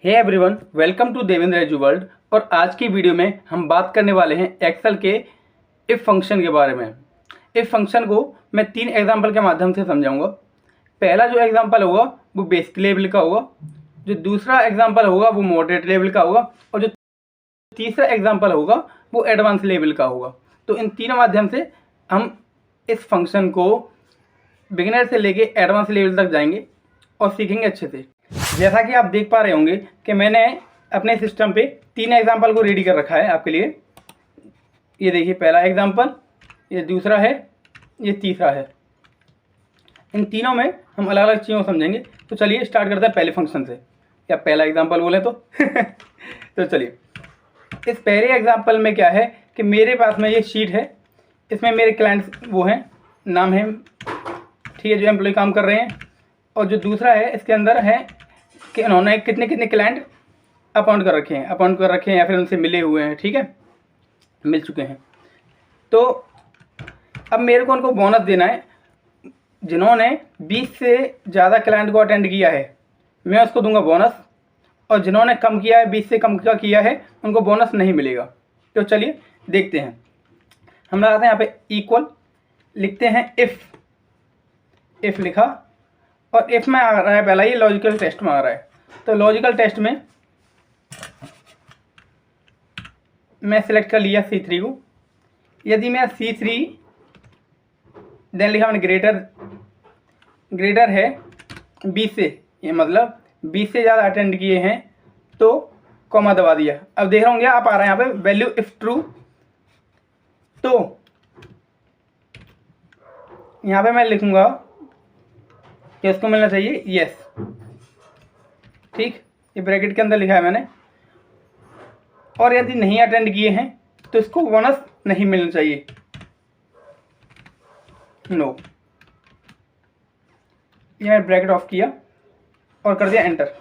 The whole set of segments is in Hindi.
Hey everyone, welcome to Devendra edu world. और आज की वीडियो में हम बात करने वाले हैं एक्सेल के इफ़ फंक्शन के बारे में। इफ़ फंक्शन को मैं 3 एग्जांपल के माध्यम से समझाऊंगा। पहला जो एग्जांपल होगा वो बेसिक लेवल का होगा, जो दूसरा एग्जांपल होगा वो मॉडरेट लेवल का होगा, और जो तीसरा एग्जांपल होगा वो एडवांस लेवल का होगा। तो इन तीनों माध्यम से हम इस फंक्शन को बिगिनर से लेके एडवांस लेवल तक जाएंगे और सीखेंगे अच्छे से। जैसा कि आप देख पा रहे होंगे कि मैंने अपने सिस्टम पे 3 एग्जांपल को रेडी कर रखा है आपके लिए। ये देखिए, पहला एग्जांपल, ये दूसरा है, ये तीसरा है। इन तीनों में हम अलग अलग चीज़ों को समझेंगे। तो चलिए स्टार्ट करते हैं पहले फंक्शन से, या पहला एग्जांपल बोले तो तो चलिए, इस पहले एग्जांपल में क्या है कि मेरे पास में ये शीट है, इसमें मेरे क्लाइंट्स वो हैं, नाम है, ठीक है, जो एम्प्लॉय काम कर रहे हैं। और जो दूसरा है इसके अंदर है कि उन्होंने कितने कितने क्लाइंट अपॉइंट कर रखे हैं या फिर उनसे मिले हुए हैं, ठीक है, मिल चुके हैं। तो अब मेरे को उनको बोनस देना है। जिन्होंने 20 से ज़्यादा क्लाइंट को अटेंड किया है मैं उसको दूंगा बोनस, और जिन्होंने कम किया है, 20 से कम का किया है, उनको बोनस नहीं मिलेगा। तो चलिए देखते हैं। हम लगाते हैं यहाँ पे इक्वल, लिखते हैं इफ़ लिखा, और इफ़ में आ रहा है पहला, ये लॉजिकल टेस्ट में आ रहा है। तो लॉजिकल टेस्ट में मैं सिलेक्ट कर लिया C3 को। यदि मेरा C3 देन लिखा मैंने ग्रेटर है 20 से, ये मतलब 20 से ज़्यादा अटेंड किए हैं, तो कॉमा दबा दिया। अब देख रहा हूँ आप आ रहा है यहाँ पे वैल्यू इफ ट्रू, तो यहाँ पे मैं लिखूँगा कि उसको मिलना चाहिए यस, ठीक, ये ब्रैकेट के अंदर लिखा है मैंने। और यदि नहीं अटेंड किए हैं तो इसको बोनस नहीं मिलना चाहिए, नो। ये मैंने ब्रैकेट ऑफ किया और कर दिया एंटर।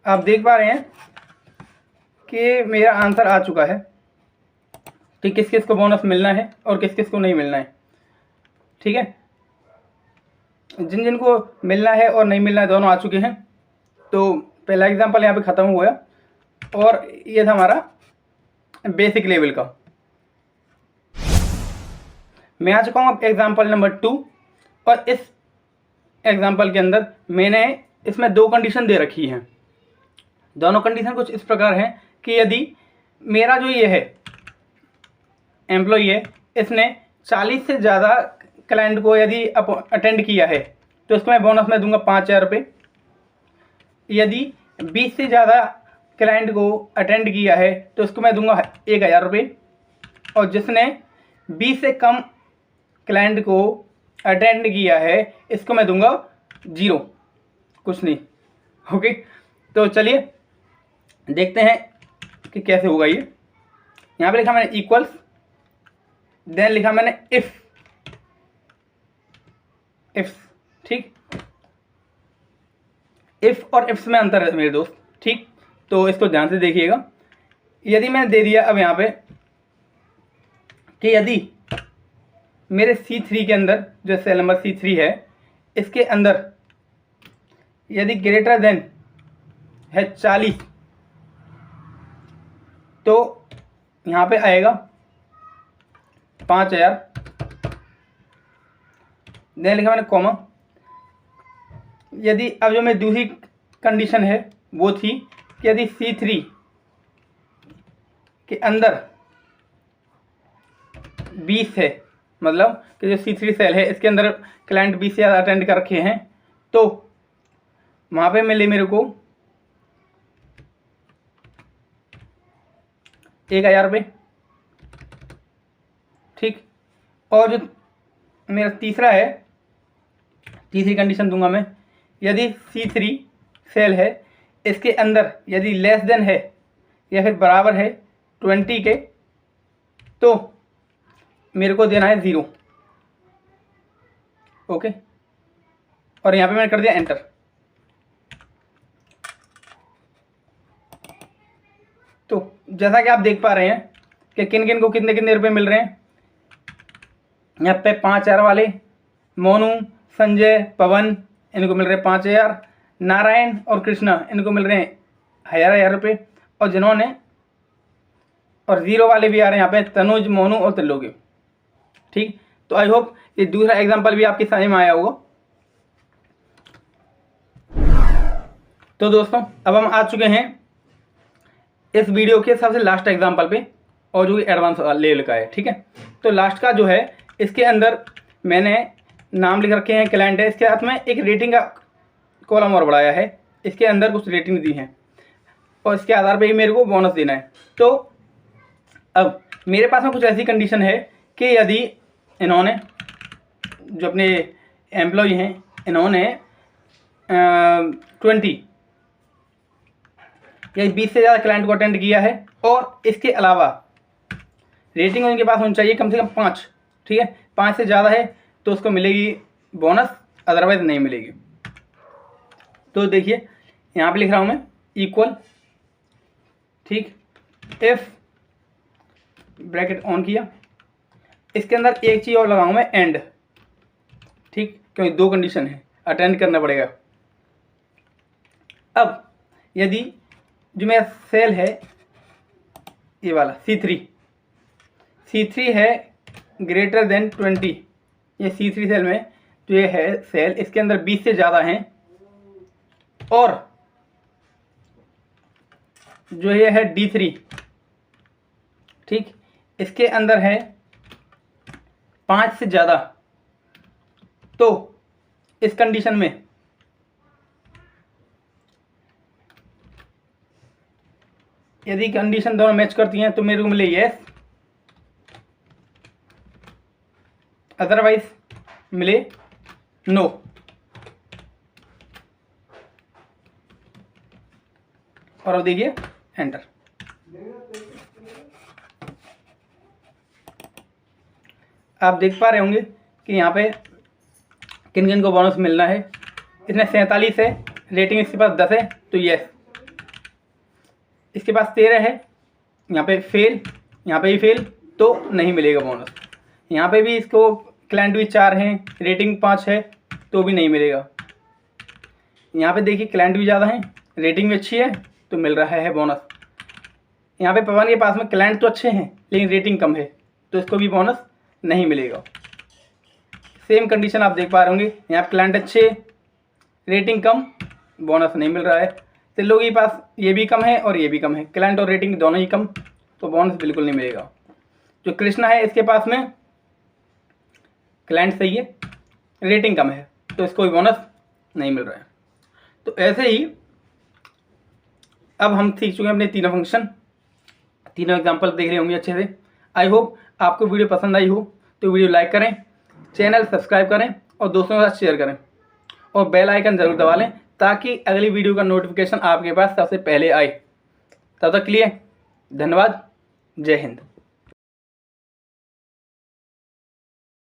आप देख पा रहे हैं कि मेरा आंसर आ चुका है कि किस किस को बोनस मिलना है और किस किस को नहीं मिलना है, ठीक है। जिन जिन को मिलना है और नहीं मिलना है दोनों आ चुके हैं। तो पहला एग्जांपल यहाँ पे ख़त्म हुआ, और ये था हमारा बेसिक लेवल का। मैं आ चुका हूँ अब एग्जांपल नंबर 2, और इस एग्जांपल के अंदर मैंने इसमें 2 कंडीशन दे रखी हैं। दोनों कंडीशन कुछ इस प्रकार हैं कि यदि मेरा जो ये है एम्प्लॉई है, इसने 40 से ज़्यादा क्लाइंट को यदि अटेंड किया है तो इसको मैं बोनस में दूंगा 5,000 रुपये। यदि 20 से ज़्यादा क्लाइंट को अटेंड किया है तो इसको मैं दूंगा 1,000 रुपये। और जिसने 20 से कम क्लाइंट को अटेंड किया है इसको मैं दूंगा 0, कुछ नहीं। ओके, तो चलिए देखते हैं कि कैसे होगा ये। यहाँ पे लिखा मैंने इक्वल्स, देन लिखा मैंने इफ, ठीक। इफ और इफ्स में अंतर है मेरे दोस्त, ठीक। तो इसको ध्यान से देखिएगा। यदि मैंने दे दिया अब यहाँ पे कि यदि मेरे C3 के अंदर, जो सेल नंबर C3 है, इसके अंदर यदि ग्रेटर देन है 40, तो यहाँ पे आएगा 5,000। देन लिखा मैंने कॉमा। यदि अब जो मेरी दूसरी कंडीशन है वो थी कि यदि C3 के अंदर 20 है, मतलब कि जो C3 सेल है इसके अंदर क्लाइंट 20 से ज़्यादा अटेंड कर रखे हैं, तो वहाँ पे मिले मेरे को 1,000 रुपये, ठीक। और जो मेरा तीसरा है, तीसरी कंडीशन दूंगा मैं, यदि C3 सेल है, इसके अंदर यदि लेस देन है या फिर बराबर है 20 के, तो मेरे को देना है 0। ओके, और यहाँ पे मैंने कर दिया एंटर। तो जैसा कि आप देख पा रहे हैं कि किन किन को कितने कितने रुपए मिल रहे हैं। यहाँ पे 5,000 वाले मोनू, संजय, पवन इनको मिल रहे 5,000, नारायण और कृष्णा इनको मिल रहे हैं 1,000 रुपये, और जिन्होंने और 0 वाले भी आ रहे हैं यहाँ पे तनुज, मोनू और त्रिलोकी। ठीक, तो आई होप ये दूसरा एग्जाम्पल भी आपकी समझ में आया होगा। तो दोस्तों अब हम आ चुके हैं इस वीडियो के सबसे लास्ट एग्जाम्पल पे, और जो एडवांस लेवल का है। ठीक है, तो लास्ट का जो है इसके अंदर मैंने नाम लिख रखे हैं, क्लाइंट है, इसके साथ में एक रेटिंग का कॉलम और बढ़ाया है, इसके अंदर कुछ रेटिंग दी है और इसके आधार पे ही मेरे को बोनस देना है। तो अब मेरे पास में कुछ ऐसी कंडीशन है कि यदि इन्होंने जो अपने एम्प्लॉय हैं इन्होंने 20 या 20 से ज़्यादा क्लाइंट को अटेंड किया है, और इसके अलावा रेटिंग उनके पास होनी चाहिए कम से कम 5। ठीक है, 5 से ज़्यादा है तो उसको मिलेगी बोनस, अदरवाइज नहीं मिलेगी। तो देखिए यहाँ पे लिख रहा हूँ मैं इक्वल, ठीक, इफ ब्रैकेट ऑन किया, इसके अंदर एक चीज़ और लगाऊँ मैं एंड। ठीक, क्योंकि 2 कंडीशन है, अटेंड करना पड़ेगा। अब यदि जो मेरा सेल है ये वाला C3 है ग्रेटर देन 20, ये C3 सेल में जो ये है सेल इसके अंदर 20 से ज़्यादा हैं, और जो ये है D3, ठीक, इसके अंदर है 5 से ज़्यादा, तो इस कंडीशन में यदि कंडीशन दोनों मैच करती हैं तो मेरे को मिले यस, अदरवाइज मिले नो। और अब देखिए एंटर। आप देख पा रहे होंगे कि यहाँ पे किन किन को बोनस मिलना है। इसमें 47 है, रेटिंग इसके पास 10 है तो यस, इसके पास 13 है, यहाँ पे फेल, यहाँ पे भी फेल तो नहीं मिलेगा बोनस। यहाँ पे भी इसको क्लाइंट भी 4 हैं, रेटिंग 5 है तो भी नहीं मिलेगा। यहाँ पे देखिए क्लाइंट भी ज़्यादा हैं, रेटिंग भी अच्छी है तो मिल रहा है बोनस। यहाँ पे पवन के पास में क्लाइंट तो अच्छे हैं लेकिन रेटिंग कम है तो इसको भी बोनस नहीं मिलेगा। सेम कंडीशन आप देख पा रहे होंगे, यहाँ पे क्लाइंट अच्छे, रेटिंग कम, बोनस नहीं मिल रहा है। त्रिलोकी के पास ये भी कम है और ये भी कम है, क्लाइंट और रेटिंग दोनों ही कम, तो बोनस बिल्कुल नहीं मिलेगा। जो कृष्णा है इसके पास में क्लाइंट सही है, रेटिंग कम है तो इसको भी बोनस नहीं मिल रहा है। तो ऐसे ही अब हम सीख चुके हैं अपने तीनों फंक्शन, तीनों एग्जांपल देख रहे होंगे अच्छे से। आई होप आपको वीडियो पसंद आई हो तो वीडियो लाइक करें, चैनल सब्सक्राइब करें और दोस्तों के साथ शेयर करें, और बेल आइकन ज़रूर दबा लें ताकि अगली वीडियो का नोटिफिकेशन आपके पास सबसे पहले आए। तब तक के लिए धन्यवाद, जय हिंद।